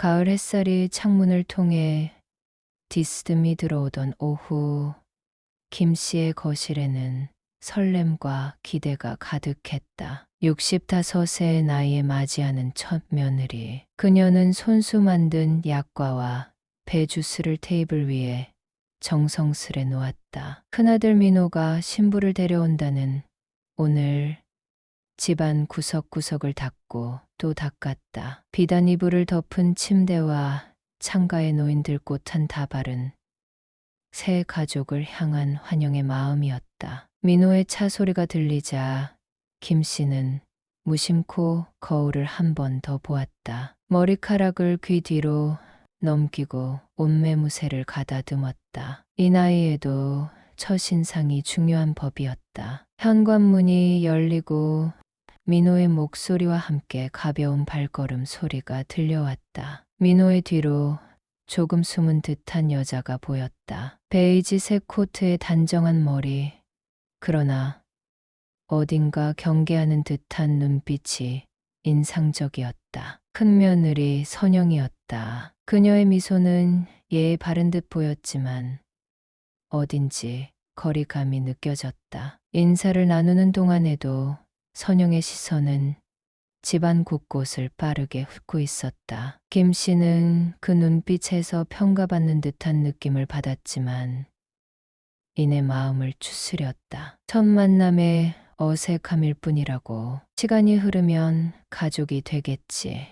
가을 햇살이 창문을 통해 디스듬이 들어오던 오후, 김 씨의 거실에는 설렘과 기대가 가득했다. 65의 나이에 맞이하는 첫 며느리. 그녀는 손수 만든 약과와 배주스를 테이블 위에 정성스레 놓았다. 큰아들 민호가 신부를 데려온다는 오늘 집안 구석구석을 닦고 또 닦았다. 비단 이불을 덮은 침대와 창가에 놓인 들꽃 한 다발은 새 가족을 향한 환영의 마음이었다. 민호의 차 소리가 들리자 김 씨는 무심코 거울을 한 번 더 보았다. 머리카락을 귀 뒤로 넘기고 옷매무새를 가다듬었다. 이 나이에도 첫인상이 중요한 법이었다. 현관문이 열리고 민호의 목소리와 함께 가벼운 발걸음 소리가 들려왔다. 민호의 뒤로 조금 숨은 듯한 여자가 보였다. 베이지색 코트에 단정한 머리, 그러나 어딘가 경계하는 듯한 눈빛이 인상적이었다. 큰 며느리 선영이었다. 그녀의 미소는 예의 바른 듯 보였지만 어딘지 거리감이 느껴졌다. 인사를 나누는 동안에도 선영의 시선은 집안 곳곳을 빠르게 훑고 있었다. 김 씨는 그 눈빛에서 평가받는 듯한 느낌을 받았지만 이내 마음을 추스렸다. 첫 만남의 어색함일 뿐이라고. 시간이 흐르면 가족이 되겠지.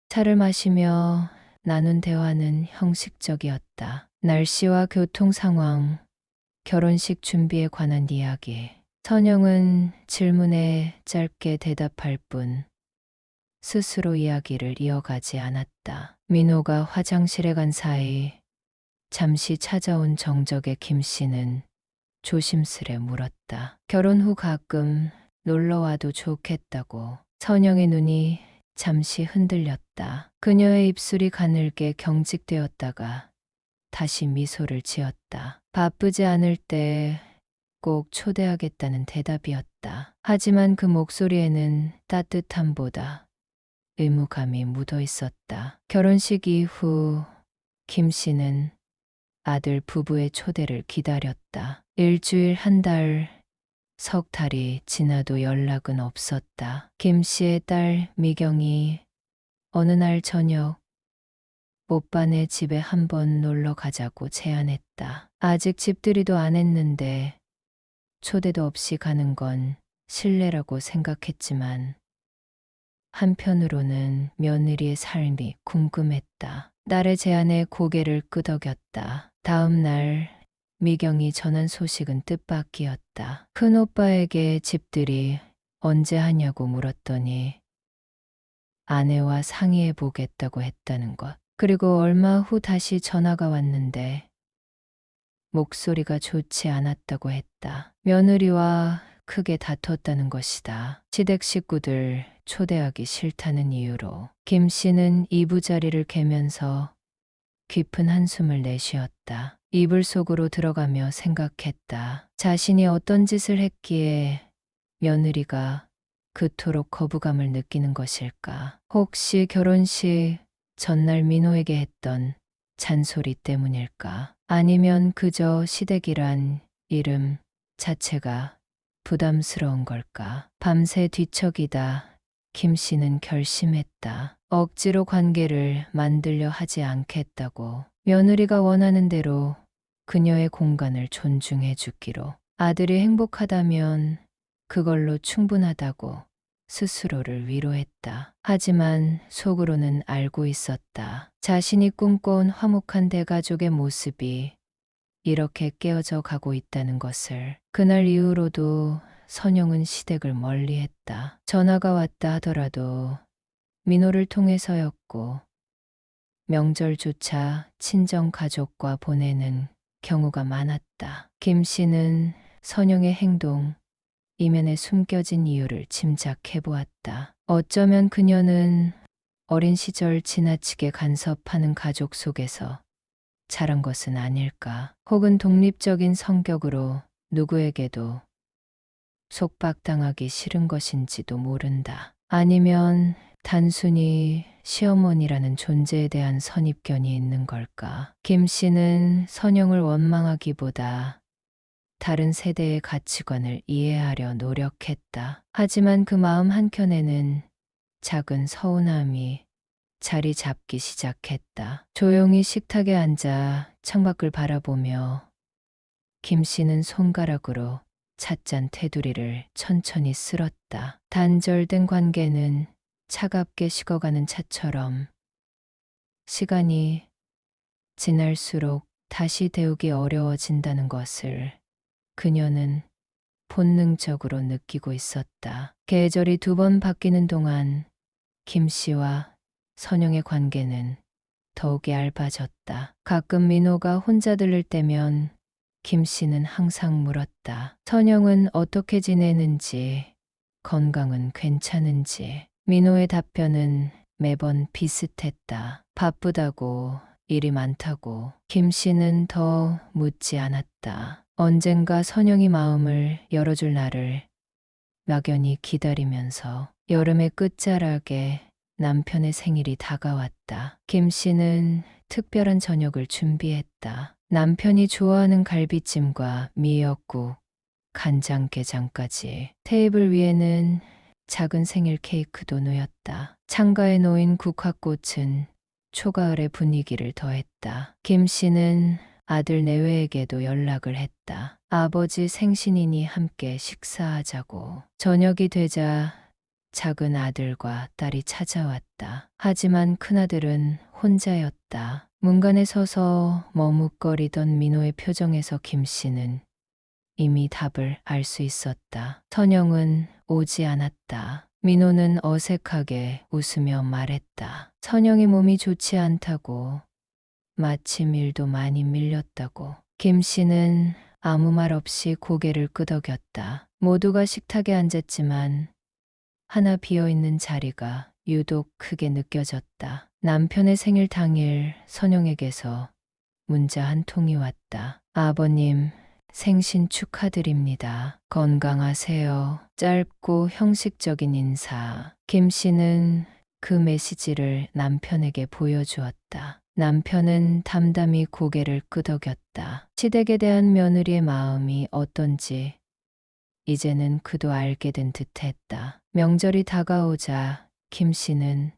차를 마시며 나눈 대화는 형식적이었다. 날씨와 교통 상황, 결혼식 준비에 관한 이야기. 선영은 질문에 짧게 대답할 뿐 스스로 이야기를 이어가지 않았다. 민호가 화장실에 간 사이 잠시 찾아온 정적의 김 씨는 조심스레 물었다. 결혼 후 가끔 놀러와도 좋겠다고. 선영의 눈이 잠시 흔들렸다. 그녀의 입술이 가늘게 경직되었다가 다시 미소를 지었다. 바쁘지 않을 때 꼭 초대하겠다는 대답이었다. 하지만 그 목소리에는 따뜻함보다 의무감이 묻어 있었다. 결혼식 이후 김 씨는 아들 부부의 초대를 기다렸다. 일주일, 한 달, 석 달이 지나도 연락은 없었다. 김 씨의 딸 미경이 어느 날 저녁 오빠네 집에 한번 놀러 가자고 제안했다. 아직 집들이도 안 했는데 초대도 없이 가는 건 실례라고 생각했지만 한편으로는 며느리의 삶이 궁금했다. 딸의 제안에 고개를 끄덕였다. 다음 날 미경이 전한 소식은 뜻밖이었다. 큰오빠에게 집들이 언제 하냐고 물었더니 아내와 상의해 보겠다고 했다는 것. 그리고 얼마 후 다시 전화가 왔는데 목소리가 좋지 않았다고 했다. 며느리와 크게 다퉜다는 것이다. 시댁 식구들 초대하기 싫다는 이유로. 김 씨는 이부자리를 개면서 깊은 한숨을 내쉬었다. 이불 속으로 들어가며 생각했다. 자신이 어떤 짓을 했기에 며느리가 그토록 거부감을 느끼는 것일까? 혹시 결혼식 전날 민호에게 했던 잔소리 때문일까? 아니면 그저 시댁이란 이름 자체가 부담스러운 걸까? 밤새 뒤척이다 김 씨는 결심했다. 억지로 관계를 만들려 하지 않겠다고. 며느리가 원하는 대로 그녀의 공간을 존중해 주기로. 아들이 행복하다면 그걸로 충분하다고 스스로를 위로했다. 하지만 속으로는 알고 있었다. 자신이 꿈꿔온 화목한 대가족의 모습이 이렇게 깨어져 가고 있다는 것을. 그날 이후로도 선영은 시댁을 멀리했다. 전화가 왔다 하더라도 민호를 통해서였고 명절조차 친정 가족과 보내는 경우가 많았다. 김 씨는 선영의 행동, 이면에 숨겨진 이유를 짐작해 보았다. 어쩌면 그녀는 어린 시절 지나치게 간섭하는 가족 속에서 자란 것은 아닐까. 혹은 독립적인 성격으로 누구에게도 속박당하기 싫은 것인지도 모른다. 아니면 단순히 시어머니라는 존재에 대한 선입견이 있는 걸까? 김 씨는 선영을 원망하기보다 다른 세대의 가치관을 이해하려 노력했다. 하지만 그 마음 한켠에는 작은 서운함이 자리 잡기 시작했다. 조용히 식탁에 앉아 창밖을 바라보며 김 씨는 손가락으로 찻잔 테두리를 천천히 쓸었다. 단절된 관계는 차갑게 식어가는 차처럼 시간이 지날수록 다시 데우기 어려워진다는 것을 그녀는 본능적으로 느끼고 있었다. 계절이 두 번 바뀌는 동안 김 씨와 선영의 관계는 더욱 얇아졌다. 가끔 민호가 혼자 들를 때면 김 씨는 항상 물었다. 선영은 어떻게 지내는지, 건강은 괜찮은지. 민호의 답변은 매번 비슷했다. 바쁘다고, 일이 많다고. 김 씨는 더 묻지 않았다. 언젠가 선영이 마음을 열어줄 날을 막연히 기다리면서 여름의 끝자락에 남편의 생일이 다가왔다. 김 씨는 특별한 저녁을 준비했다. 남편이 좋아하는 갈비찜과 미역국, 간장게장까지. 테이블 위에는 작은 생일 케이크도 놓였다. 창가에 놓인 국화꽃은 초가을의 분위기를 더했다. 김 씨는 아들 내외에게도 연락을 했다. 아버지 생신이니 함께 식사하자고. 저녁이 되자 작은 아들과 딸이 찾아왔다. 하지만 큰아들은 혼자였다. 문간에 서서 머뭇거리던 민호의 표정에서 김 씨는 이미 답을 알 수 있었다. 선영은 오지 않았다. 민호는 어색하게 웃으며 말했다. 선영이 몸이 좋지 않다고, 마침 일도 많이 밀렸다고. 김 씨는 아무 말 없이 고개를 끄덕였다. 모두가 식탁에 앉았지만 하나 비어있는 자리가 유독 크게 느껴졌다. 남편의 생일 당일 선영에게서 문자 한 통이 왔다. 아버님, 생신 축하드립니다. 건강하세요. 짧고 형식적인 인사. 김 씨는 그 메시지를 남편에게 보여주었다. 남편은 담담히 고개를 끄덕였다. 시댁에 대한 며느리의 마음이 어떤지 이제는 그도 알게 된 듯했다. 명절이 다가오자 김 씨는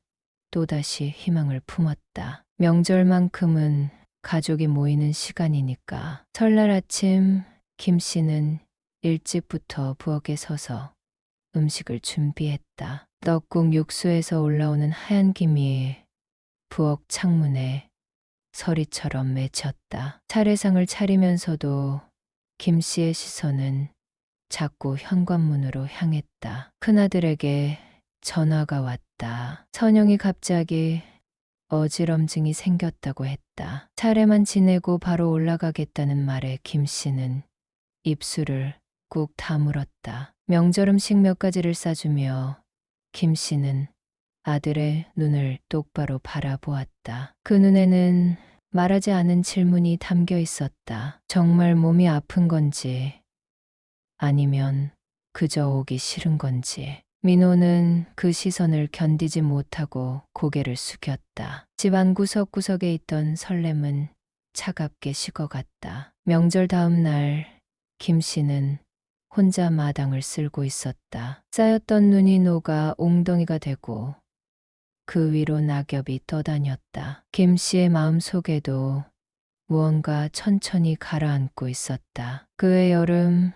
또다시 희망을 품었다. 명절만큼은 가족이 모이는 시간이니까. 설날 아침 김 씨는 일찍부터 부엌에 서서 음식을 준비했다. 떡국 육수에서 올라오는 하얀 김이 부엌 창문에 서리처럼 맺혔다. 차례상을 차리면서도 김 씨의 시선은 자꾸 현관문으로 향했다. 큰아들에게 전화가 왔다. 선영이 갑자기 어지럼증이 생겼다고 했다. 차례만 지내고 바로 올라가겠다는 말에 김 씨는 입술을 꾹 다물었다. 명절 음식 몇 가지를 싸주며 김 씨는 아들의 눈을 똑바로 바라보았다. 그 눈에는 말하지 않은 질문이 담겨 있었다. 정말 몸이 아픈 건지, 아니면 그저 오기 싫은 건지. 민호는 그 시선을 견디지 못하고 고개를 숙였다. 집안 구석구석에 있던 설렘은 차갑게 식어갔다. 명절 다음 날 김 씨는 혼자 마당을 쓸고 있었다. 쌓였던 눈이 녹아 웅덩이가 되고 그 위로 낙엽이 떠다녔다. 김 씨의 마음속에도 무언가 천천히 가라앉고 있었다. 그해 여름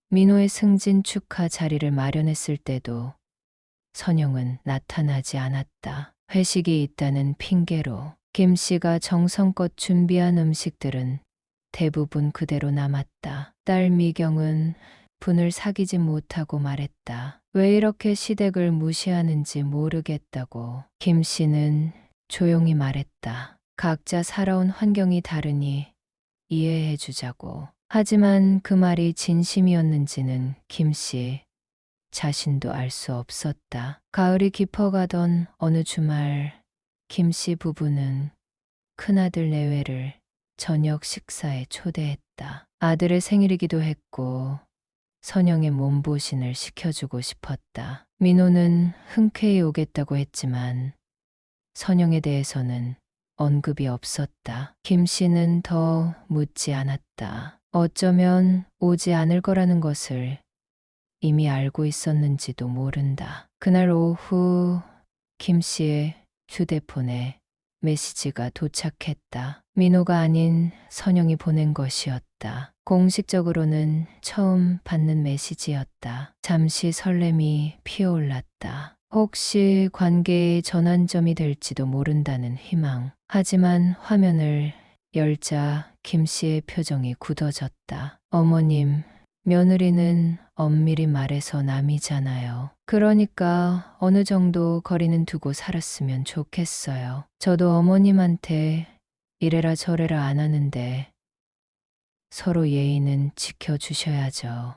민호의 승진 축하 자리를 마련했을 때도 선영은 나타나지 않았다. 회식이 있다는 핑계로 김 씨가 정성껏 준비한 음식들은 대부분 그대로 남았다. 딸 미경은 분을 사귀지 못하고 말했다. 왜 이렇게 시댁을 무시하는지 모르겠다고. 김 씨는 조용히 말했다. 각자 살아온 환경이 다르니 이해해 주자고. 하지만 그 말이 진심이었는지는 김 씨 자신도 알 수 없었다. 가을이 깊어가던 어느 주말 김 씨 부부는 큰아들 내외를 저녁 식사에 초대했다. 아들의 생일이기도 했고 선영의 몸보신을 시켜주고 싶었다. 민호는 흔쾌히 오겠다고 했지만 선영에 대해서는 언급이 없었다. 김 씨는 더 묻지 않았다. 어쩌면 오지 않을 거라는 것을 이미 알고 있었는지도 모른다. 그날 오후 김 씨의 휴대폰에 메시지가 도착했다. 민호가 아닌 선영이 보낸 것이었다. 공식적으로는 처음 받는 메시지였다. 잠시 설렘이 피어올랐다. 혹시 관계의 전환점이 될지도 모른다는 희망. 하지만 화면을 열자 김 씨의 표정이 굳어졌다. 어머님, 며느리는 엄밀히 말해서 남이잖아요. 그러니까 어느 정도 거리는 두고 살았으면 좋겠어요. 저도 어머님한테 이래라 저래라 안 하는데 서로 예의는 지켜주셔야죠.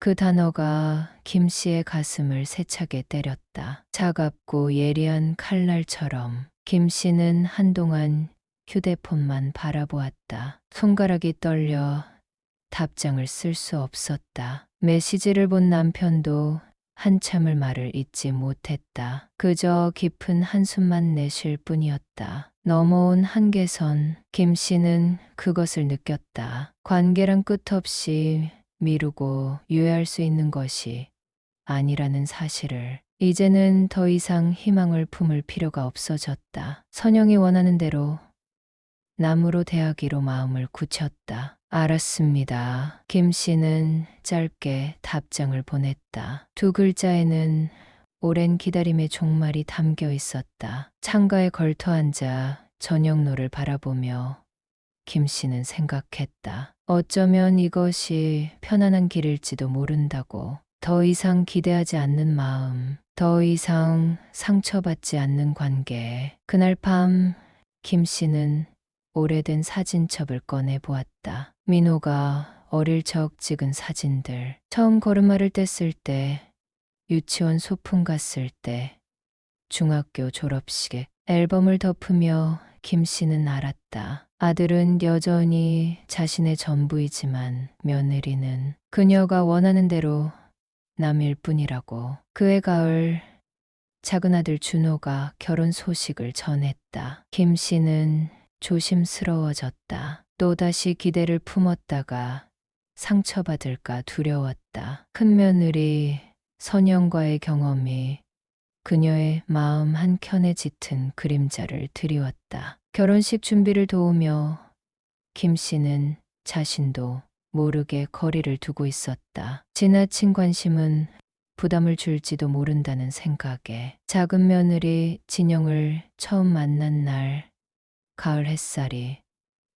그 단어가 김 씨의 가슴을 세차게 때렸다. 차갑고 예리한 칼날처럼. 김 씨는 한동안 휴대폰만 바라보았다. 손가락이 떨려 답장을 쓸 수 없었다. 메시지를 본 남편도 한참을 말을 잇지 못했다. 그저 깊은 한숨만 내쉴 뿐이었다. 넘어온 한계선, 김 씨는 그것을 느꼈다. 관계란 끝없이 미루고 유예할 수 있는 것이 아니라는 사실을. 이제는 더 이상 희망을 품을 필요가 없어졌다. 선영이 원하는 대로 남으로 대하기로 마음을 굳혔다. 알았습니다. 김 씨는 짧게 답장을 보냈다. 두 글자에는 오랜 기다림의 종말이 담겨 있었다. 창가에 걸터 앉아 저녁노를 바라보며 김 씨는 생각했다. 어쩌면 이것이 편안한 길일지도 모른다고. 더 이상 기대하지 않는 마음, 더 이상 상처받지 않는 관계. 그날 밤 김 씨는 오래된 사진첩을 꺼내 보았다. 민호가 어릴 적 찍은 사진들. 처음 걸음마를 뗐을 때, 유치원 소풍 갔을 때, 중학교 졸업식에 앨범을 덮으며 김 씨는 알았다. 아들은 여전히 자신의 전부이지만 며느리는 그녀가 원하는 대로 남일 뿐이라고. 그해 가을 작은 아들 준호가 결혼 소식을 전했다. 김 씨는 조심스러워졌다. 또다시 기대를 품었다가 상처받을까 두려웠다. 큰며느리 선영과의 경험이 그녀의 마음 한켠에 짙은 그림자를 드리웠다. 결혼식 준비를 도우며 김 씨는 자신도 모르게 거리를 두고 있었다. 지나친 관심은 부담을 줄지도 모른다는 생각에. 작은 며느리 진영을 처음 만난 날 가을 햇살이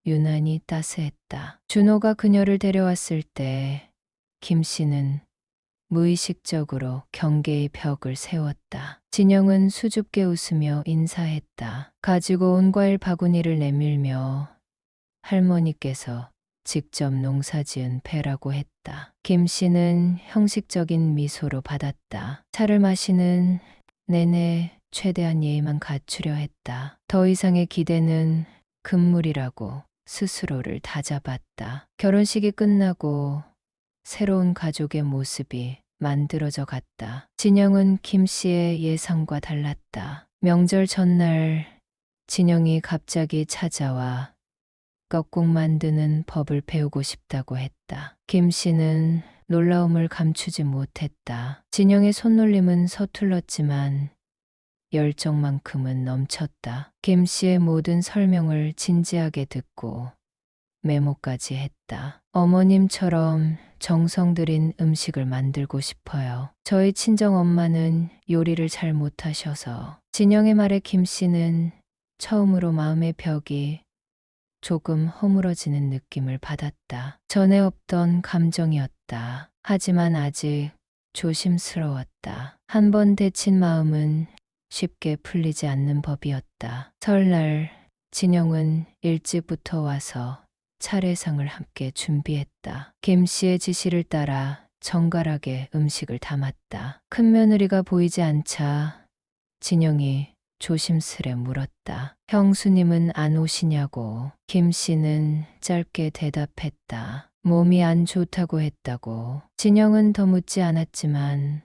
유난히 따스했다. 준호가 그녀를 데려왔을 때 김 씨는 무의식적으로 경계의 벽을 세웠다. 진영은 수줍게 웃으며 인사했다. 가지고 온 과일 바구니를 내밀며 할머니께서 직접 농사지은 배라고 했다. 김 씨는 형식적인 미소로 받았다. 차를 마시는 내내 최대한 예의만 갖추려 했다. 더 이상의 기대는 금물이라고 스스로를 다잡았다. 결혼식이 끝나고 새로운 가족의 모습이 만들어져 갔다. 진영은 김 씨의 예상과 달랐다. 명절 전날 진영이 갑자기 찾아와 떡국 만드는 법을 배우고 싶다고 했다. 김 씨는 놀라움을 감추지 못했다. 진영의 손놀림은 서툴렀지만 열정만큼은 넘쳤다. 김 씨의 모든 설명을 진지하게 듣고 메모까지 했다. 어머님처럼 정성 들인 음식을 만들고 싶어요. 저희 친정엄마는 요리를 잘 못하셔서. 진영의 말에 김 씨는 처음으로 마음의 벽이 조금 허물어지는 느낌을 받았다. 전에 없던 감정이었다. 하지만 아직 조심스러웠다. 한 번 데친 마음은 쉽게 풀리지 않는 법이었다. 설날 진영은 일찍부터 와서 차례상을 함께 준비했다. 김 씨의 지시를 따라 정갈하게 음식을 담았다. 큰며느리가 보이지 않자 진영이 조심스레 물었다. 형수님은 안 오시냐고. 김 씨는 짧게 대답했다. 몸이 안 좋다고 했다고. 진영은 더 묻지 않았지만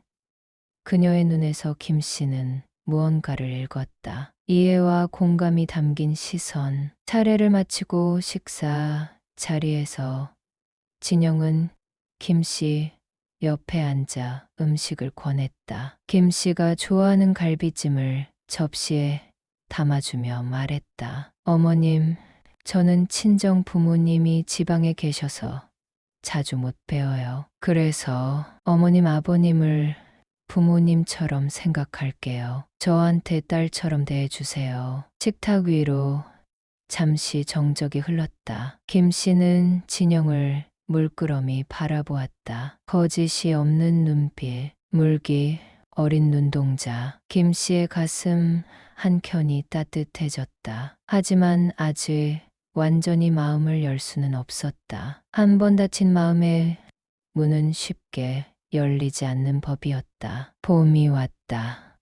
그녀의 눈에서 김 씨는 무언가를 읽었다. 이해와 공감이 담긴 시선. 차례를 마치고 식사 자리에서 진영은 김 씨 옆에 앉아 음식을 권했다. 김 씨가 좋아하는 갈비찜을 접시에 담아주며 말했다. 어머님, 저는 친정 부모님이 지방에 계셔서 자주 못 뵈어요. 그래서 어머님 아버님을 부모님처럼 생각할게요. 저한테 딸처럼 대해주세요. 식탁 위로 잠시 정적이 흘렀다. 김 씨는 진영을 물끄러미 바라보았다. 거짓이 없는 눈빛, 물기 어린 눈동자. 김 씨의 가슴 한켠이 따뜻해졌다. 하지만 아직 완전히 마음을 열 수는 없었다. 한 번 닫힌 마음의 문은 쉽게 열리지 않는 법이었다. 봄이 왔다.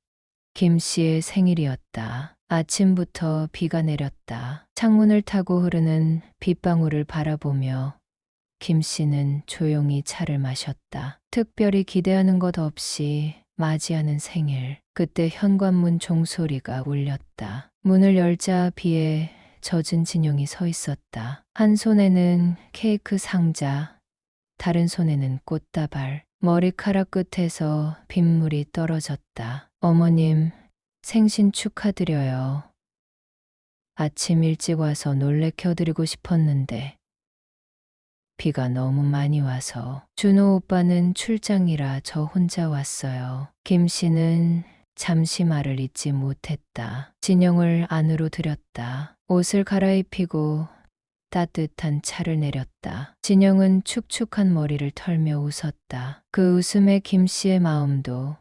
김 씨의 생일이었다. 아침부터 비가 내렸다. 창문을 타고 흐르는 빗방울을 바라보며 김 씨는 조용히 차를 마셨다. 특별히 기대하는 것 없이 맞이하는 생일. 그때 현관문 종소리가 울렸다. 문을 열자 비에 젖은 진영이 서 있었다. 한 손에는 케이크 상자, 다른 손에는 꽃다발. 머리카락 끝에서 빗물이 떨어졌다. 어머님, 생신 축하드려요. 아침 일찍 와서 놀래켜드리고 싶었는데 비가 너무 많이 와서. 준호 오빠는 출장이라 저 혼자 왔어요. 김 씨는 잠시 말을 잇지 못했다. 진영을 안으로 들였다. 옷을 갈아입히고 따뜻한 차를 내렸다. 진영은 축축한 머리를 털며 웃었다. 그 웃음에 김 씨의 마음도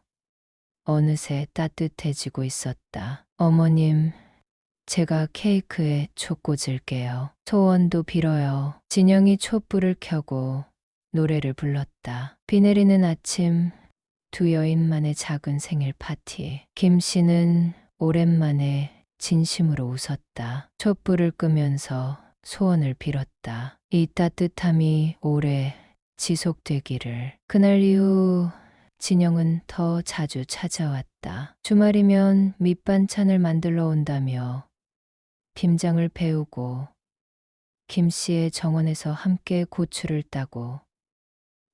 어느새 따뜻해지고 있었다. 어머님, 제가 케이크에 촛 꽂을게요. 소원도 빌어요. 진영이 촛불을 켜고 노래를 불렀다. 비 내리는 아침, 두 여인만의 작은 생일 파티. 김 씨는 오랜만에 진심으로 웃었다. 촛불을 끄면서 소원을 빌었다. 이 따뜻함이 오래 지속되기를. 그날 이후 진영은 더 자주 찾아왔다. 주말이면 밑반찬을 만들러 온다며 김장을 배우고 김 씨의 정원에서 함께 고추를 따고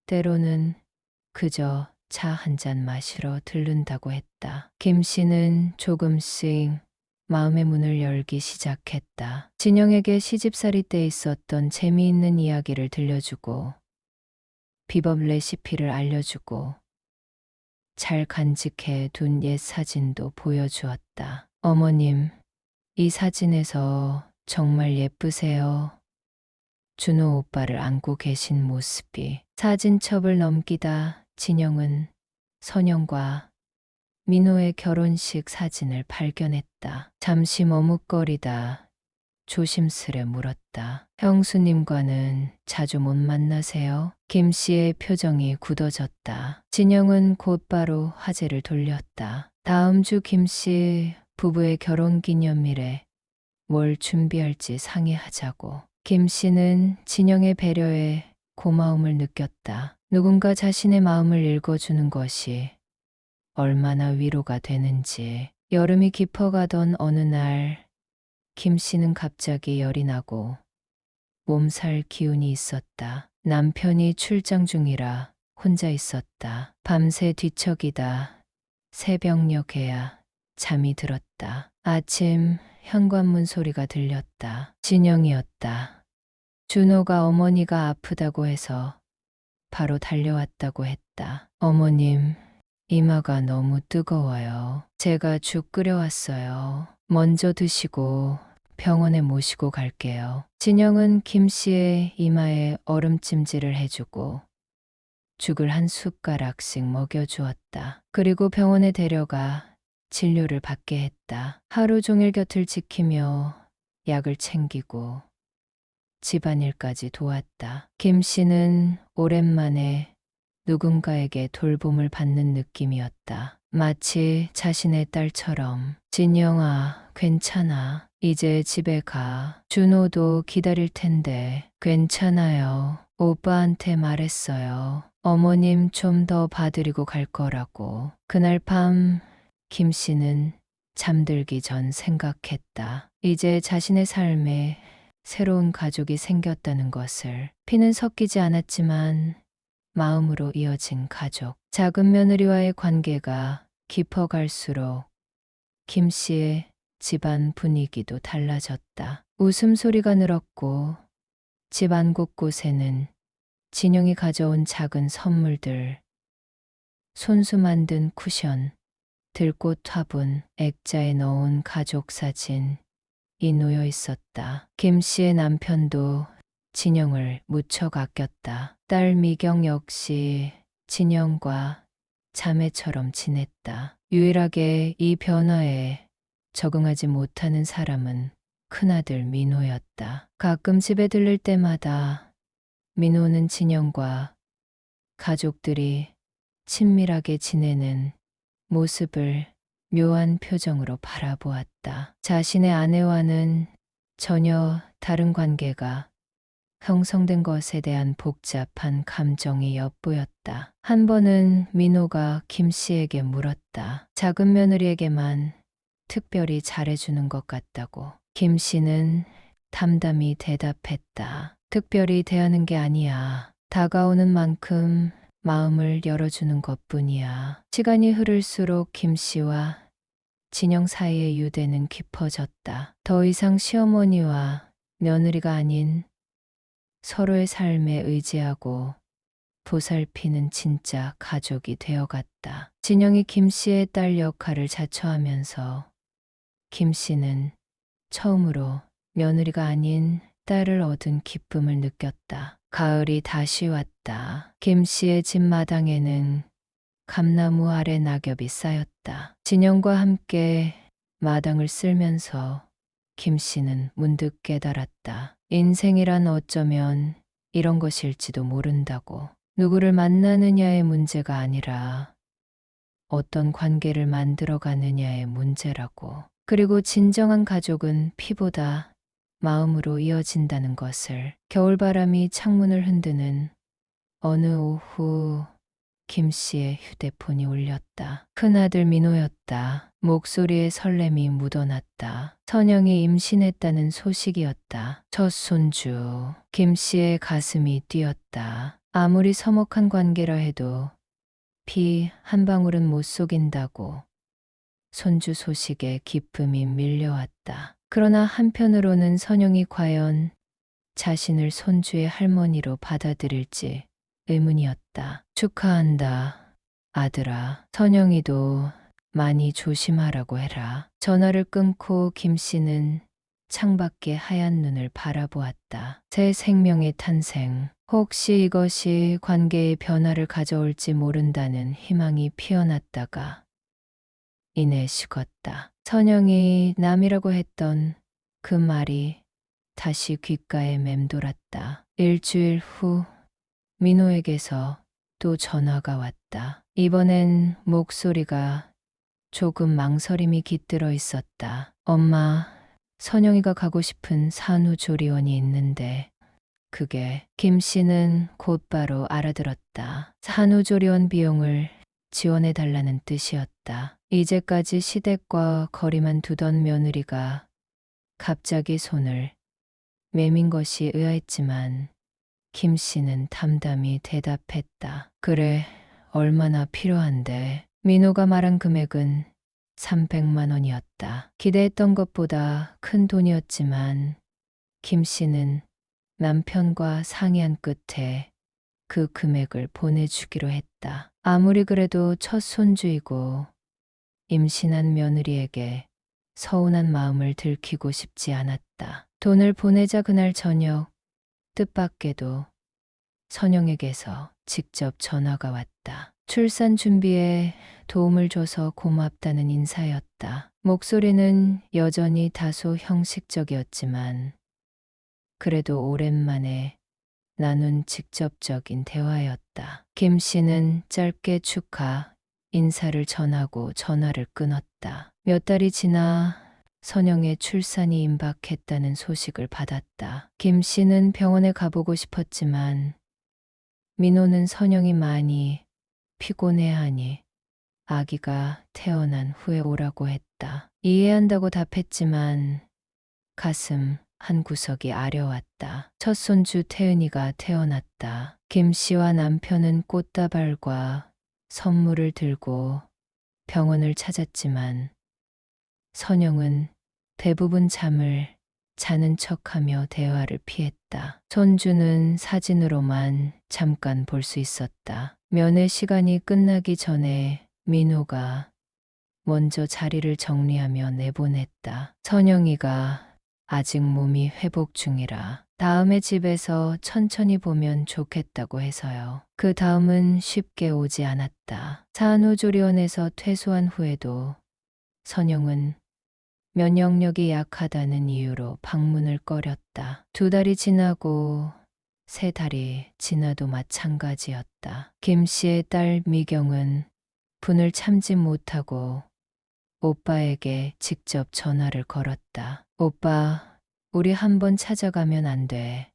때로는 그저 차 한 잔 마시러 들른다고 했다. 김 씨는 조금씩 마음의 문을 열기 시작했다. 진영에게 시집살이 때 있었던 재미있는 이야기를 들려주고 비법 레시피를 알려주고 잘 간직해 둔 옛 사진도 보여주었다. 어머님, 이 사진에서 정말 예쁘세요. 준호 오빠를 안고 계신 모습이. 사진첩을 넘기다 진영은 선영과 민호의 결혼식 사진을 발견했다. 잠시 머뭇거리다 조심스레 물었다. 형수님과는 자주 못 만나세요? 김 씨의 표정이 굳어졌다. 진영은 곧바로 화제를 돌렸다. 다음 주 김 씨 부부의 결혼기념일에 뭘 준비할지 상의하자고. 김 씨는 진영의 배려에 고마움을 느꼈다. 누군가 자신의 마음을 읽어주는 것이 얼마나 위로가 되는지. 여름이 깊어가던 어느 날 김 씨는 갑자기 열이 나고 몸살 기운이 있었다. 남편이 출장 중이라 혼자 있었다. 밤새 뒤척이다 새벽녘에야 잠이 들었다. 아침 현관문 소리가 들렸다. 진영이었다. 준호가 어머니가 아프다고 해서 바로 달려왔다고 했다. 어머님, 이마가 너무 뜨거워요. 제가 죽 끓여왔어요. 먼저 드시고 병원에 모시고 갈게요. 진영은 김 씨의 이마에 얼음찜질을 해주고 죽을 한 숟가락씩 먹여주었다. 그리고 병원에 데려가 진료를 받게 했다. 하루 종일 곁을 지키며 약을 챙기고 집안일까지 도왔다. 김 씨는 오랜만에 누군가에게 돌봄을 받는 느낌이었다. 마치 자신의 딸처럼. 진영아, 괜찮아. 이제 집에 가. 준호도 기다릴 텐데. 괜찮아요. 오빠한테 말했어요. 어머님 좀 더 봐드리고 갈 거라고. 그날 밤 김 씨는 잠들기 전 생각했다. 이제 자신의 삶에 새로운 가족이 생겼다는 것을. 피는 섞이지 않았지만 마음으로 이어진 가족. 작은 며느리와의 관계가 깊어갈수록 김 씨의 집안 분위기도 달라졌다. 웃음소리가 늘었고 집 안 곳곳에는 진영이 가져온 작은 선물들, 손수 만든 쿠션, 들꽃 화분, 액자에 넣은 가족 사진이 놓여 있었다. 김 씨의 남편도 진영을 무척 아꼈다. 딸 미경 역시 진영과 자매처럼 지냈다. 유일하게 이 변화에 적응하지 못하는 사람은 큰아들 민호였다. 가끔 집에 들를 때마다 민호는 진영과 가족들이 친밀하게 지내는 모습을 묘한 표정으로 바라보았다. 자신의 아내와는 전혀 다른 관계가 형성된 것에 대한 복잡한 감정이 엿보였다. 한 번은 민호가 김 씨에게 물었다. 작은 며느리에게만 특별히 잘해주는 것 같다고. 김 씨는 담담히 대답했다. 특별히 대하는 게 아니야. 다가오는 만큼 마음을 열어주는 것뿐이야. 시간이 흐를수록 김 씨와 진영 사이의 유대는 깊어졌다. 더 이상 시어머니와 며느리가 아닌 서로의 삶에 의지하고 보살피는 진짜 가족이 되어갔다. 진영이 김 씨의 딸 역할을 자처하면서 김 씨는 처음으로 며느리가 아닌 딸을 얻은 기쁨을 느꼈다. 가을이 다시 왔다. 김 씨의 집 마당에는 감나무 아래 낙엽이 쌓였다. 진영과 함께 마당을 쓸면서 김 씨는 문득 깨달았다. 인생이란 어쩌면 이런 것일지도 모른다고. 누구를 만나느냐의 문제가 아니라 어떤 관계를 만들어가느냐의 문제라고. 그리고 진정한 가족은 피보다 마음으로 이어진다는 것을. 겨울바람이 창문을 흔드는 어느 오후 김 씨의 휴대폰이 울렸다. 큰아들 민호였다. 목소리에 설렘이 묻어났다. 선영이 임신했다는 소식이었다. 첫 손주. 김 씨의 가슴이 뛰었다. 아무리 서먹한 관계라 해도 피 한 방울은 못 속인다고. 손주 소식에 기쁨이 밀려왔다. 그러나 한편으로는 선영이 과연 자신을 손주의 할머니로 받아들일지 의문이었다. 축하한다, 아들아. 선영이도 많이 조심하라고 해라. 전화를 끊고 김 씨는 창밖의 하얀 눈을 바라보았다. 새 생명의 탄생. 혹시 이것이 관계의 변화를 가져올지 모른다는 희망이 피어났다가 이내 식었다. 선영이 남이라고 했던 그 말이 다시 귓가에 맴돌았다. 일주일 후 민호에게서 또 전화가 왔다. 이번엔 목소리가 조금 망설임이 깃들어 있었다. 엄마, 선영이가 가고 싶은 산후조리원이 있는데 그게. 김 씨는 곧바로 알아들었다. 산후조리원 비용을 지원해달라는 뜻이었다. 이제까지 시댁과 거리만 두던 며느리가 갑자기 손을 매민 것이 의아했지만 김 씨는 담담히 대답했다. 그래, 얼마나 필요한데. 민호가 말한 금액은 300만 원이었다. 기대했던 것보다 큰 돈이었지만 김 씨는 남편과 상의한 끝에 그 금액을 보내주기로 했다. 아무리 그래도 첫 손주이고 임신한 며느리에게 서운한 마음을 들키고 싶지 않았다. 돈을 보내자 그날 저녁 뜻밖에도 선영에게서 직접 전화가 왔다. 출산 준비에 도움을 줘서 고맙다는 인사였다. 목소리는 여전히 다소 형식적이었지만 그래도 오랜만에 나눈 직접적인 대화였다. 김 씨는 짧게 축하, 인사를 전하고 전화를 끊었다. 몇 달이 지나 선영의 출산이 임박했다는 소식을 받았다. 김 씨는 병원에 가보고 싶었지만 민호는 선영이 많이 피곤해하니 아기가 태어난 후에 오라고 했다. 이해한다고 답했지만 가슴 한 구석이 아려왔다. 첫 손주 태은이가 태어났다. 김 씨와 남편은 꽃다발과 선물을 들고 병원을 찾았지만 선영은 대부분 잠을 자는 척하며 대화를 피했다. 손주는 사진으로만 잠깐 볼 수 있었다. 면회 시간이 끝나기 전에 민호가 먼저 자리를 정리하며 내보냈다. 선영이가 아직 몸이 회복 중이라 다음에 집에서 천천히 보면 좋겠다고 해서요. 그 다음은 쉽게 오지 않았다. 산후조리원에서 퇴소한 후에도 선영은 면역력이 약하다는 이유로 방문을 꺼렸다. 2달이 지나고 3달이 지나도 마찬가지였다. 김 씨의 딸 미경은 분을 참지 못하고 오빠에게 직접 전화를 걸었다. 오빠, 우리 한번 찾아가면 안 돼.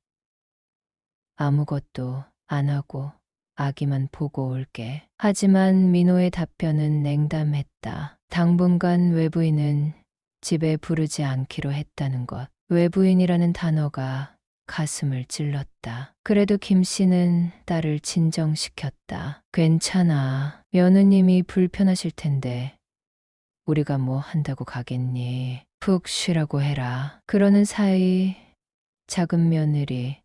아무것도 안 하고 아기만 보고 올게. 하지만 민호의 답변은 냉담했다. 당분간 외부인은 집에 부르지 않기로 했다는 것. 외부인이라는 단어가 가슴을 찔렀다. 그래도 김 씨는 딸을 진정시켰다. 괜찮아. 며느님이 불편하실 텐데 우리가 뭐 한다고 가겠니? 푹 쉬라고 해라. 그러는 사이 작은 며느리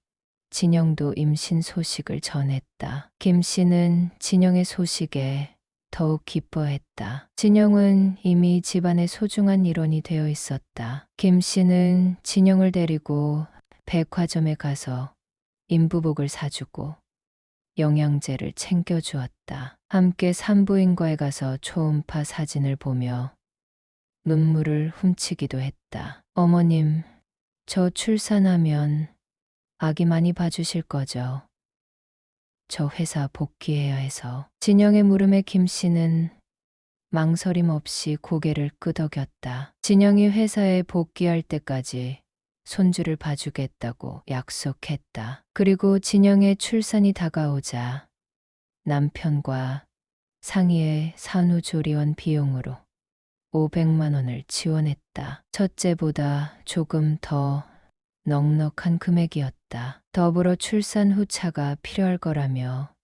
진영도 임신 소식을 전했다. 김 씨는 진영의 소식에 더욱 기뻐했다. 진영은 이미 집안의 소중한 일원이 되어 있었다. 김 씨는 진영을 데리고 백화점에 가서 인부복을 사주고 영양제를 챙겨주었다. 함께 산부인과에 가서 초음파 사진을 보며 눈물을 훔치기도 했다. 어머님, 저 출산하면 아기 많이 봐주실 거죠? 저 회사 복귀해야 해서. 진영의 물음에 김 씨는 망설임 없이 고개를 끄덕였다. 진영이 회사에 복귀할 때까지 손주를 봐주겠다고 약속했다. 그리고 진영의 출산이 다가오자 남편과 상의해 산후조리원 비용으로 500만 원을 지원했다. 첫째보다 조금 더 넉넉한 금액이었다. 더불어 출산 후 차가 필요할 거라며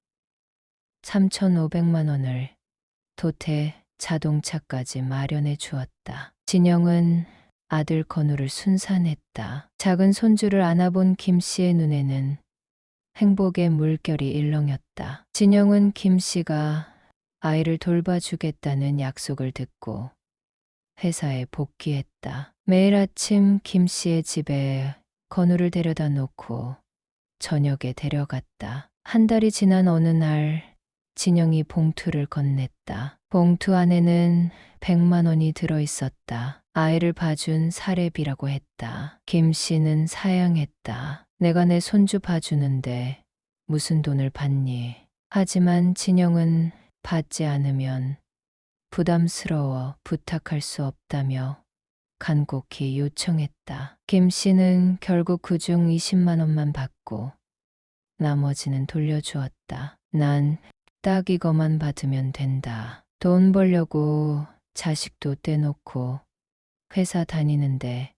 3,500만 원을 도태 자동차까지 마련해 주었다. 진영은 아들 건우를 순산했다. 작은 손주를 안아본 김 씨의 눈에는 행복의 물결이 일렁였다. 진영은 김 씨가 아이를 돌봐주겠다는 약속을 듣고 회사에 복귀했다. 매일 아침 김 씨의 집에 건우를 데려다 놓고 저녁에 데려갔다. 1달이 지난 어느 날 진영이 봉투를 건넸다. 봉투 안에는 100만 원이 들어 있었다. 아이를 봐준 사례비라고 했다. 김 씨는 사양했다. 내가 내 손주 봐주는데 무슨 돈을 받니? 하지만 진영은 받지 않으면 부담스러워 부탁할 수 없다며 간곡히 요청했다. 김 씨는 결국 그중 20만 원만 받고 나머지는 돌려주었다. 난 딱 이거만 받으면 된다. 돈 벌려고 자식도 떼놓고 회사 다니는데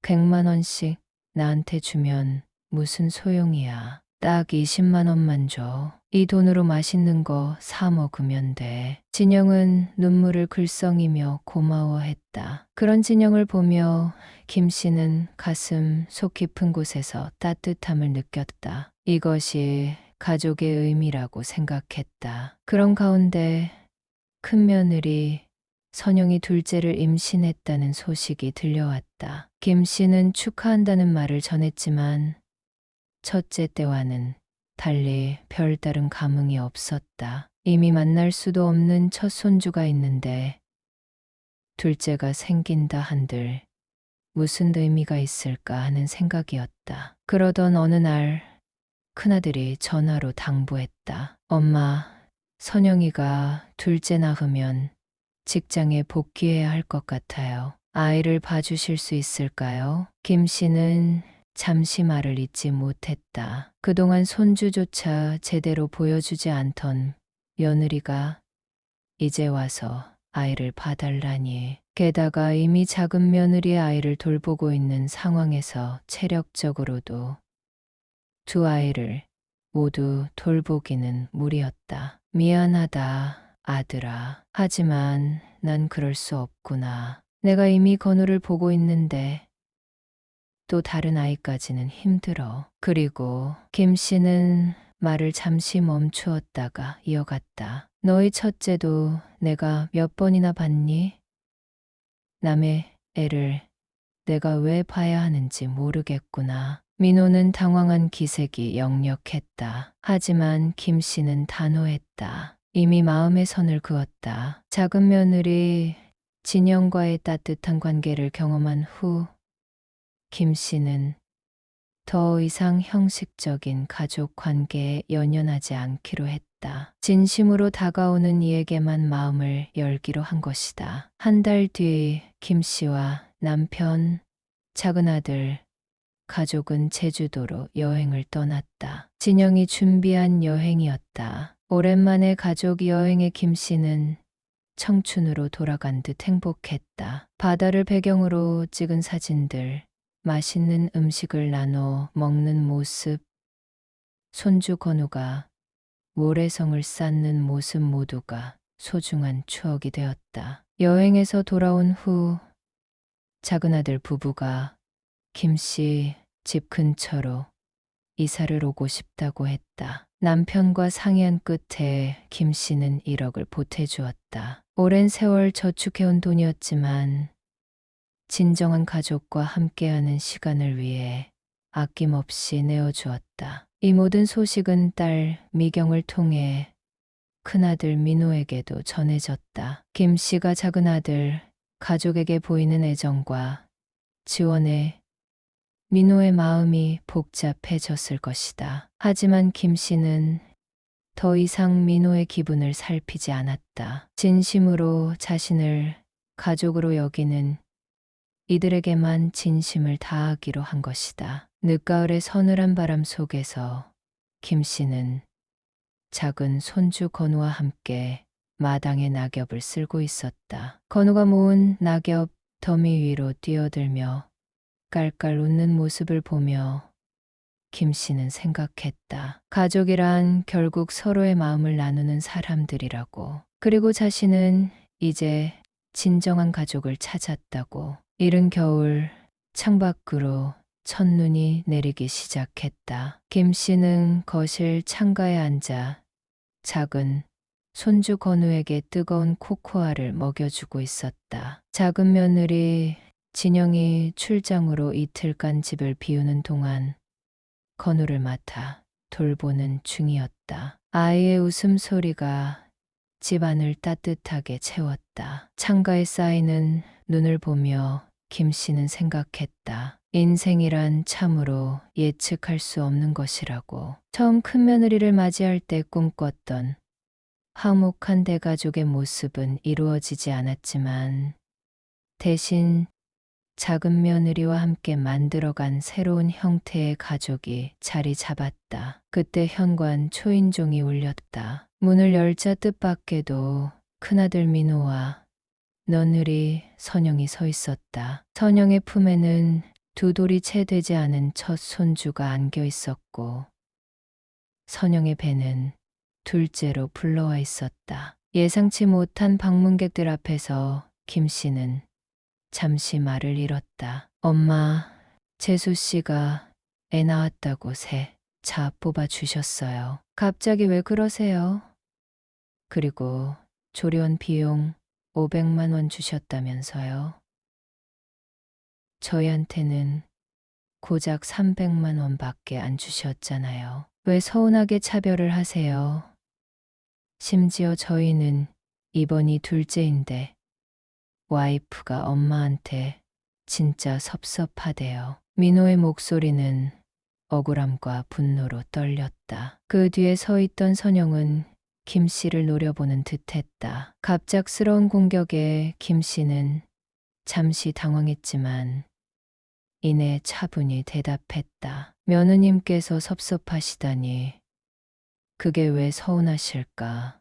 100만 원씩 나한테 주면 무슨 소용이야. 딱 20만 원만 줘. 이 돈으로 맛있는 거 사 먹으면 돼. 진영은 눈물을 글썽이며 고마워했다. 그런 진영을 보며 김 씨는 가슴 속 깊은 곳에서 따뜻함을 느꼈다. 이것이 가족의 의미라고 생각했다. 그런 가운데 큰 며느리 선영이 둘째를 임신했다는 소식이 들려왔다. 김 씨는 축하한다는 말을 전했지만 첫째 때와는 달리 별다른 감흥이 없었다. 이미 만날 수도 없는 첫 손주가 있는데 둘째가 생긴다 한들 무슨 의미가 있을까 하는 생각이었다. 그러던 어느 날 큰아들이 전화로 당부했다. 엄마, 선영이가 둘째 낳으면 직장에 복귀해야 할 것 같아요. 아이를 봐주실 수 있을까요? 김 씨는 잠시 말을 잇지 못했다. 그동안 손주조차 제대로 보여주지 않던 며느리가 이제 와서 아이를 봐달라니. 게다가 이미 작은 며느리의 아이를 돌보고 있는 상황에서 체력적으로도 두 아이를 모두 돌보기는 무리였다. 미안하다, 아들아. 하지만 난 그럴 수 없구나. 내가 이미 건우를 보고 있는데 또 다른 아이까지는 힘들어. 그리고 김 씨는 말을 잠시 멈추었다가 이어갔다. 너희 첫째도 내가 몇 번이나 봤니? 남의 애를 내가 왜 봐야 하는지 모르겠구나. 민호는 당황한 기색이 역력했다. 하지만 김 씨는 단호했다. 이미 마음의 선을 그었다. 작은 며느리 진영과의 따뜻한 관계를 경험한 후 김 씨는 더 이상 형식적인 가족 관계에 연연하지 않기로 했다. 진심으로 다가오는 이에게만 마음을 열기로 한 것이다. 한 달 뒤 김 씨와 남편, 작은 아들, 가족은 제주도로 여행을 떠났다. 진영이 준비한 여행이었다. 오랜만에 가족 여행에 김 씨는 청춘으로 돌아간 듯 행복했다. 바다를 배경으로 찍은 사진들, 맛있는 음식을 나눠 먹는 모습, 손주 건우가 모래성을 쌓는 모습 모두가 소중한 추억이 되었다. 여행에서 돌아온 후 작은 아들 부부가 김 씨 집 근처로 이사를 오고 싶다고 했다. 남편과 상의한 끝에 김 씨는 1억을 보태주었다. 오랜 세월 저축해온 돈이었지만 진정한 가족과 함께하는 시간을 위해 아낌없이 내어주었다. 이 모든 소식은 딸 미경을 통해 큰아들 민호에게도 전해졌다. 김 씨가 작은 아들, 가족에게 보이는 애정과 지원에 민호의 마음이 복잡해졌을 것이다. 하지만 김 씨는 더 이상 민호의 기분을 살피지 않았다. 진심으로 자신을 가족으로 여기는 이들에게만 진심을 다하기로 한 것이다. 늦가을의 서늘한 바람 속에서 김 씨는 작은 손주 건우와 함께 마당에 낙엽을 쓸고 있었다. 건우가 모은 낙엽 더미 위로 뛰어들며 깔깔 웃는 모습을 보며 김 씨는 생각했다. 가족이란 결국 서로의 마음을 나누는 사람들이라고. 그리고 자신은 이제 진정한 가족을 찾았다고. 이른 겨울 창밖으로 첫눈이 내리기 시작했다. 김 씨는 거실 창가에 앉아 작은 손주 건우에게 뜨거운 코코아를 먹여주고 있었다. 작은 며느리 진영이 출장으로 이틀간 집을 비우는 동안 건우를 맡아 돌보는 중이었다. 아이의 웃음소리가 집안을 따뜻하게 채웠다. 창가에 쌓이는 눈을 보며 김 씨는 생각했다. 인생이란 참으로 예측할 수 없는 것이라고. 처음 큰 며느리를 맞이할 때 꿈꿨던 화목한 대가족의 모습은 이루어지지 않았지만 대신 작은 며느리와 함께 만들어간 새로운 형태의 가족이 자리 잡았다. 그때 현관 초인종이 울렸다. 문을 열자 뜻밖에도 큰아들 민호와 며느리 선영이 서 있었다. 선영의 품에는 두 돌이 채 되지 않은 첫 손주가 안겨 있었고 선영의 배는 둘째로 불러와 있었다. 예상치 못한 방문객들 앞에서 김 씨는 잠시 말을 잃었다. 엄마, 재수 씨가 애 낳았다고 새 차 뽑아 주셨어요. 갑자기 왜 그러세요? 그리고 조련 비용 500만 원 주셨다면서요. 저희한테는 고작 300만 원밖에 안 주셨잖아요. 왜 서운하게 차별을 하세요? 심지어 저희는 이번이 둘째인데 와이프가 엄마한테 진짜 섭섭하대요. 민호의 목소리는 억울함과 분노로 떨렸다. 그 뒤에 서 있던 선영은 김 씨를 노려보는 듯했다. 갑작스러운 공격에 김 씨는 잠시 당황했지만 이내 차분히 대답했다. 며느님께서 섭섭하시다니 그게 왜 서운하실까?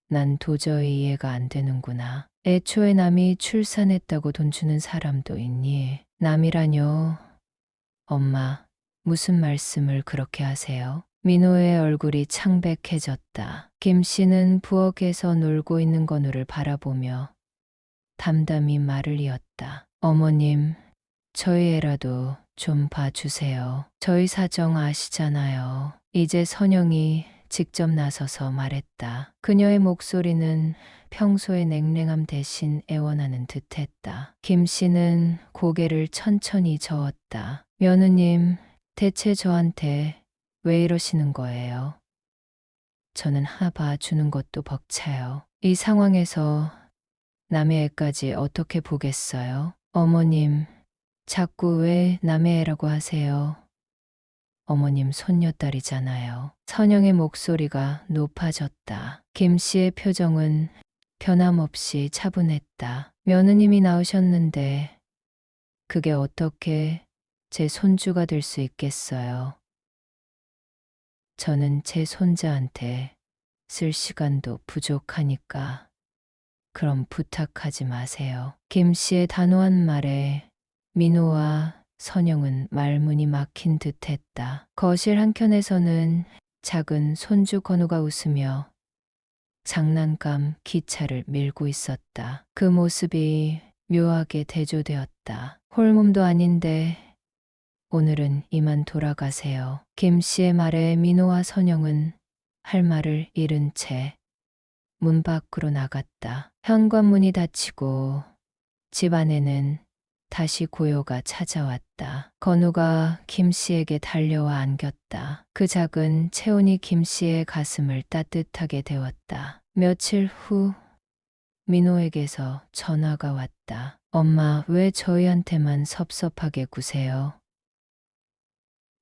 난 도저히 이해가 안 되는구나. 애초에 남이 출산했다고 돈 주는 사람도 있니? 남이라뇨. 엄마, 무슨 말씀을 그렇게 하세요? 민호의 얼굴이 창백해졌다. 김 씨는 부엌에서 놀고 있는 건우를 바라보며 담담히 말을 이었다. 어머님, 저희 애라도 좀 봐주세요. 저희 사정 아시잖아요. 이제 선영이 직접 나서서 말했다. 그녀의 목소리는 평소의 냉랭함 대신 애원하는 듯했다. 김 씨는 고개를 천천히 저었다. 며느님, 대체 저한테 왜 이러시는 거예요? 저는 하나 봐주는 것도 벅차요. 이 상황에서 남의 애까지 어떻게 보겠어요? 어머님, 자꾸 왜 남의 애라고 하세요? 어머님 손녀딸이잖아요. 선영의 목소리가 높아졌다. 김 씨의 표정은 변함없이 차분했다. 며느님이 나으셨는데 그게 어떻게 제 손주가 될 수 있겠어요? 저는 제 손자한테 쓸 시간도 부족하니까 그럼 부탁하지 마세요. 김 씨의 단호한 말에 민호와 선영은 말문이 막힌 듯했다. 거실 한켠에서는 작은 손주 건우가 웃으며 장난감 기차를 밀고 있었다. 그 모습이 묘하게 대조되었다. 홀몸도 아닌데 오늘은 이만 돌아가세요. 김 씨의 말에 민호와 선영은 할 말을 잃은 채 문 밖으로 나갔다. 현관문이 닫히고 집 안에는 다시 고요가 찾아왔다. 건우가 김 씨에게 달려와 안겼다. 그 작은 체온이 김 씨의 가슴을 따뜻하게 데웠다. 며칠 후 민호에게서 전화가 왔다. 엄마, 왜 저희한테만 섭섭하게 구세요?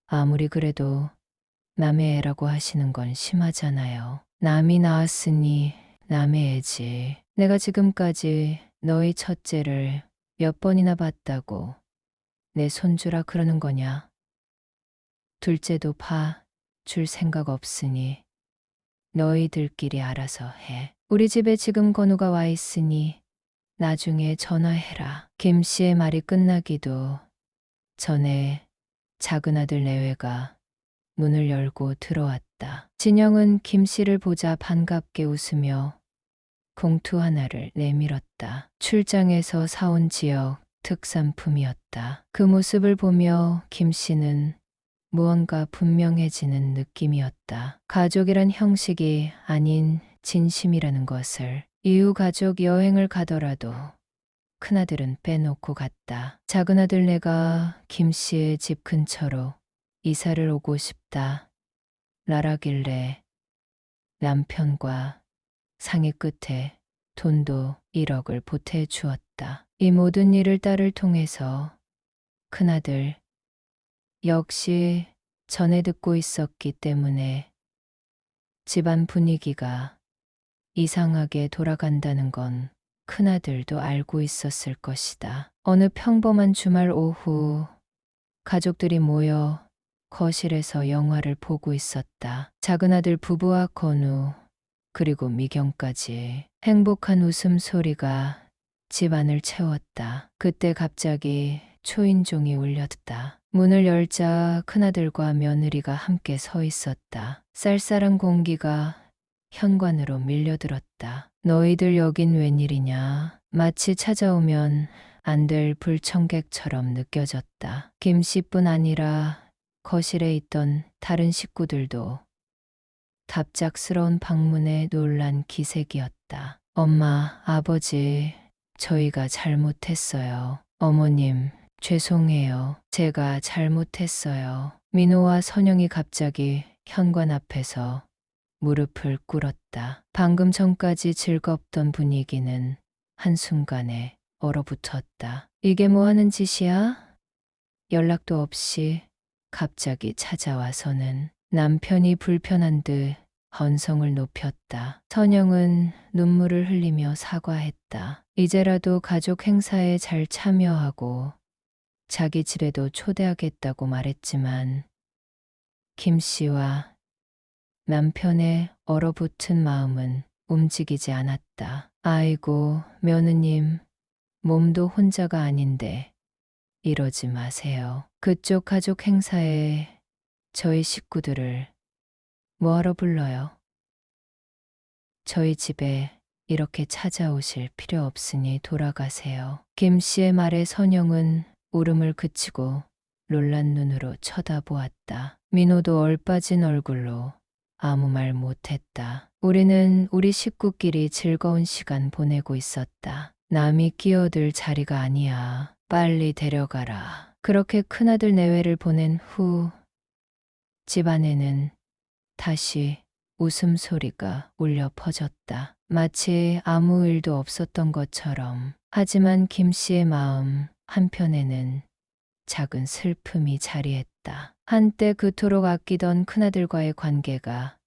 아무리 그래도 남의 애라고 하시는 건 심하잖아요. 남이 낳았으니 남의 애지. 내가 지금까지 너희 첫째를 몇 번이나 봤다고 내 손주라 그러는 거냐? 둘째도 줄 생각 없으니 너희들끼리 알아서 해. 우리 집에 지금 건우가 와 있으니 나중에 전화해라. 김 씨의 말이 끝나기도 전에 작은 아들 내외가 문을 열고 들어왔다. 진영은 김 씨를 보자 반갑게 웃으며 봉투 하나를 내밀었다. 출장에서 사온 지역 특산품이었다. 그 모습을 보며 김 씨는 무언가 분명해지는 느낌이었다. 가족이란 형식이 아닌 진심이라는 것을. 이후 가족 여행을 가더라도 큰아들은 빼놓고 갔다. 작은아들 내가 김 씨의 집 근처로 이사를 오고 싶다. 라라길래 남편과 상의 끝에 돈도 1억을 보태주었다. 이 모든 일을 딸을 통해서 큰아들 역시 전에 듣고 있었기 때문에 집안 분위기가 이상하게 돌아간다는 건 큰아들도 알고 있었을 것이다. 어느 평범한 주말 오후 가족들이 모여 거실에서 영화를 보고 있었다. 작은아들 부부와 건우 그리고 미경까지 행복한 웃음소리가 집안을 채웠다. 그때 갑자기 초인종이 울렸다. 문을 열자 큰아들과 며느리가 함께 서 있었다. 쌀쌀한 공기가 현관으로 밀려들었다. 너희들 여긴 웬일이냐? 마치 찾아오면 안 될 불청객처럼 느껴졌다. 김 씨뿐 아니라 거실에 있던 다른 식구들도 갑작스러운 방문에 놀란 기색이었다. 엄마, 아버지, 저희가 잘못했어요. 어머님, 죄송해요. 제가 잘못했어요. 민호와 선영이 갑자기 현관 앞에서 무릎을 꿇었다. 방금 전까지 즐겁던 분위기는 한순간에 얼어붙었다. 이게 뭐 하는 짓이야? 연락도 없이 갑자기 찾아와서는 남편이 불편한 듯 언성을 높였다. 선영은 눈물을 흘리며 사과했다. 이제라도 가족 행사에 잘 참여하고 자기 집에도 초대하겠다고 말했지만 김 씨와 남편의 얼어붙은 마음은 움직이지 않았다. 아이고, 며느님, 몸도 혼자가 아닌데 이러지 마세요. 그쪽 가족 행사에 저희 식구들을 뭐하러 불러요? 저희 집에 이렇게 찾아오실 필요 없으니 돌아가세요. 김 씨의 말에 선영은 울음을 그치고 놀란 눈으로 쳐다보았다. 민호도 얼빠진 얼굴로 아무 말 못했다. 우리는 우리 식구끼리 즐거운 시간 보내고 있었다. 남이 끼어들 자리가 아니야. 빨리 데려가라. 그렇게 큰아들 내외를 보낸 후 집안에는 다시 웃음소리가 울려 퍼졌다. 마치 아무 일도 없었던 것처럼. 하지만 김 씨의 마음 한편에는 작은 슬픔이 자리했다. 한때 그토록 아끼던 큰아들과의 관계가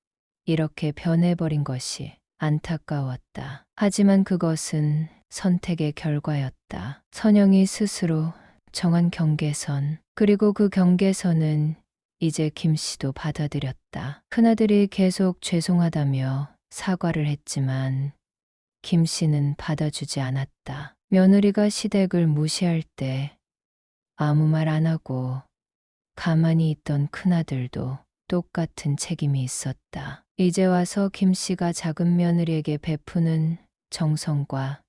이렇게 변해버린 것이 안타까웠다. 하지만 그것은 선택의 결과였다. 선영이 스스로 정한 경계선, 그리고 그 경계선은 이제 김 씨도 받아들였다. 큰아들이 계속 죄송하다며 사과를 했지만 김 씨는 받아주지 않았다. 며느리가 시댁을 무시할 때 아무 말 안 하고 가만히 있던 큰아들도 똑같은 책임이 있었다. 이제 와서 김 씨가 작은 며느리에게 베푸는 정성과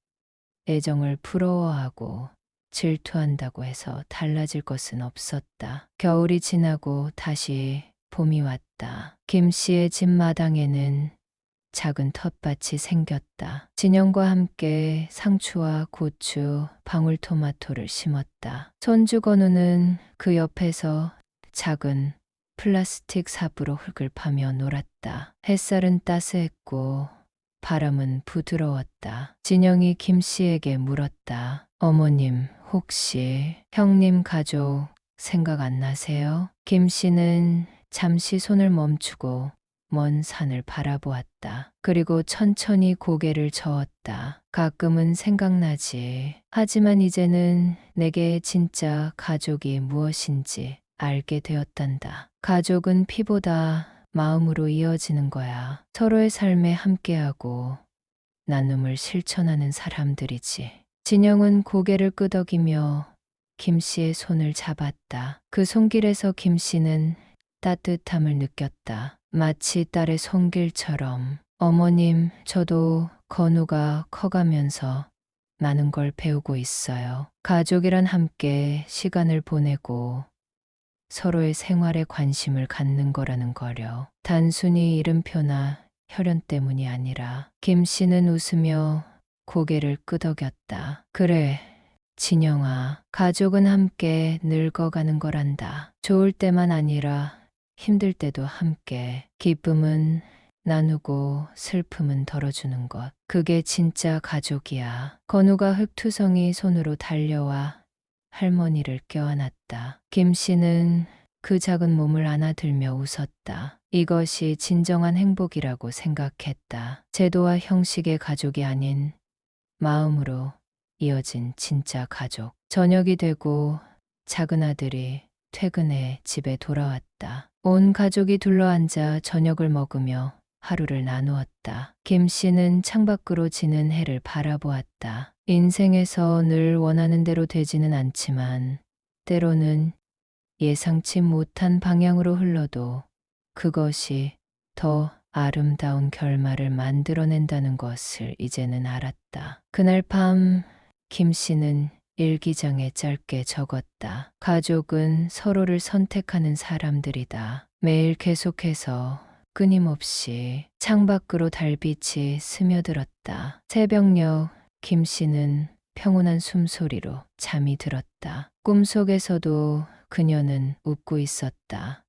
애정을 부러워하고 질투한다고 해서 달라질 것은 없었다. 겨울이 지나고 다시 봄이 왔다. 김 씨의 집 마당에는 작은 텃밭이 생겼다. 진영과 함께 상추와 고추, 방울토마토를 심었다. 손주 건우는 그 옆에서 작은 플라스틱 삽으로 흙을 파며 놀았다. 햇살은 따스했고 바람은 부드러웠다. 진영이 김 씨에게 물었다. 어머님, 혹시 형님 가족 생각 안 나세요? 김 씨는 잠시 손을 멈추고 먼 산을 바라보았다. 그리고 천천히 고개를 저었다. 가끔은 생각나지. 하지만 이제는 내게 진짜 가족이 무엇인지 알게 되었단다. 가족은 피보다 마음으로 이어지는 거야. 서로의 삶에 함께하고 나눔을 실천하는 사람들이지. 진영은 고개를 끄덕이며 김 씨의 손을 잡았다. 그 손길에서 김 씨는 따뜻함을 느꼈다. 마치 딸의 손길처럼. 어머님, 저도 건우가 커가면서 많은 걸 배우고 있어요. 가족이란 함께 시간을 보내고 서로의 생활에 관심을 갖는 거라는 거려. 단순히 이름표나 혈연 때문이 아니라. 김 씨는 웃으며 고개를 끄덕였다. 그래, 진영아, 가족은 함께 늙어가는 거란다. 좋을 때만 아니라 힘들 때도 함께. 기쁨은 나누고 슬픔은 덜어주는 것. 그게 진짜 가족이야. 건우가 흙투성이 손으로 달려와 할머니를 껴안았다. 김 씨는 그 작은 몸을 안아들며 웃었다. 이것이 진정한 행복이라고 생각했다. 제도와 형식의 가족이 아닌 마음으로 이어진 진짜 가족. 저녁이 되고 작은 아들이 퇴근해 집에 돌아왔다. 온 가족이 둘러앉아 저녁을 먹으며 하루를 나누었다. 김 씨는 창밖으로 지는 해를 바라보았다. 인생에서 늘 원하는 대로 되지는 않지만 때로는 예상치 못한 방향으로 흘러도 그것이 더 아름다운 결말을 만들어낸다는 것을 이제는 알았다. 그날 밤 김 씨는 일기장에 짧게 적었다. 가족은 서로를 선택하는 사람들이다. 매일 계속해서 끊임없이 창밖으로 달빛이 스며들었다. 새벽녘 김 씨는 평온한 숨소리로 잠이 들었다. 꿈속에서도 그녀는 웃고 있었다.